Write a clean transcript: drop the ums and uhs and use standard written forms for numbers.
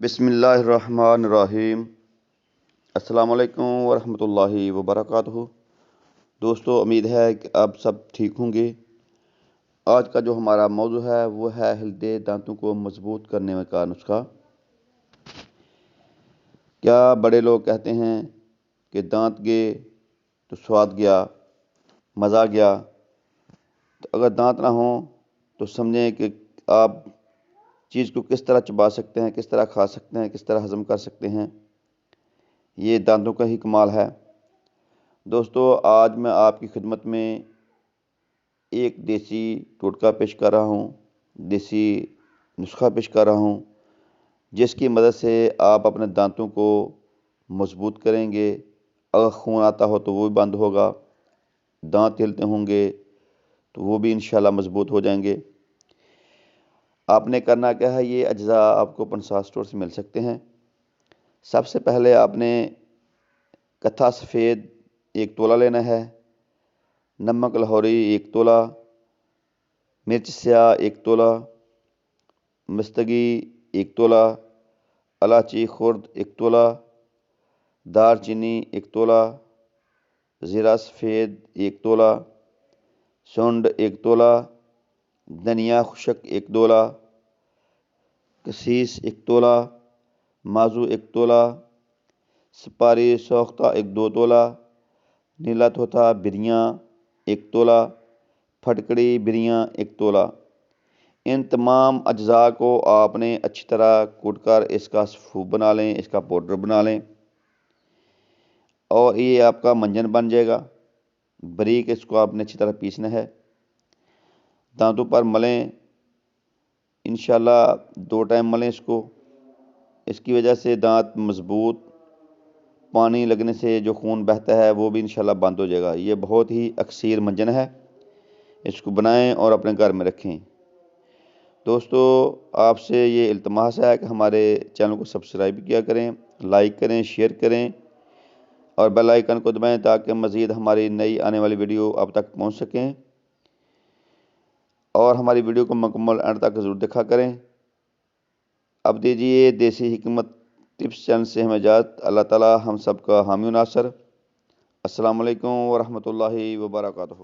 بسم اللہ الرحمن الرحیم۔ السلام علیکم ورحمۃ اللہ وبرکاتہ۔ دوستو، امید ہے کہ آپ سب ٹھیک ہوں گے۔ آج کا جو ہمارا موضوع ہے وہ ہے ہلدے دانتوں کو مضبوط کرنے کا نسخہ۔ کیا بڑے لوگ کہتے ہیں کہ دانت گئے تو سواد گیا، مزہ گیا؟ تو اگر دانت نہ ہوں تو سمجھیں کہ آپ چیز کو کس طرح چبا سکتے ہیں، کس طرح کھا سکتے ہیں، کس طرح ہضم کر سکتے ہیں۔ یہ دانتوں کا ہی کمال ہے۔ دوستو، آج میں آپ کی خدمت میں ایک دیسی ٹوٹکا پیش کر رہا ہوں، دیسی نسخہ پیش کر رہا ہوں، جس کی مدد سے آپ اپنے دانتوں کو مضبوط کریں گے۔ اگر خون آتا ہو تو وہ بھی بند ہوگا، دانت ہلتے ہوں گے تو وہ بھی انشاءاللہ مضبوط ہو جائیں گے۔ آپ نے کرنا کیا ہے، یہ اجزاء آپ کو پنسا اسٹور سے مل سکتے ہیں۔ سب سے پہلے آپ نے کتھا سفید 1 تولہ لینا ہے، نمک لاہوری 1 تولہ، مرچ سیاہ 1 تولہ، مستگی 1 تولہ، الائچی خرد 1 تولہ، دار چینی 1 تولہ، زیرہ سفید 1 تولہ، سونڈ 1 تولہ، دھنیا خشک 1 تولہ، کسیس 1 تولہ، مازو 1 تولہ، سپاری سوختہ 1-2 تولہ، نیلا توتا بریاں 1 تولہ، پھٹکڑی بریاں 1 تولہ۔ ان تمام اجزاء کو آپ نے اچھی طرح کوٹ کر اس کا سفوف بنا لیں، اس کا پاؤڈر بنا لیں، اور یہ آپ کا منجن بن جائے گا۔ باریک اس کو آپ نے اچھی طرح پیسنا ہے، دانتوں پر ملیں، انشاءاللہ 2 ٹائم ملیں اس کو۔ اس کی وجہ سے دانت مضبوط، پانی لگنے سے جو خون بہتا ہے وہ بھی انشاءاللہ بند ہو جائے گا۔ یہ بہت ہی اکثیر منجن ہے، اس کو بنائیں اور اپنے گھر میں رکھیں۔ دوستو، آپ سے یہ التماس ہے کہ ہمارے چینل کو سبسکرائب کیا کریں، لائک کریں، شیئر کریں اور بیل آئیکن کو دبائیں تاکہ مزید ہماری نئی آنے والی ویڈیو آپ تک پہنچ سکیں، اور ہماری ویڈیو کو مکمل اینڈ تک ضرور دیکھا کریں۔ اب دیجیے دیسی حکمت ٹپس چینل سے ہمیں اجازت۔ اللہ تعالی ہم سب کا حامی و ناصر۔ السلام علیکم ورحمۃ اللہ وبرکاتہ۔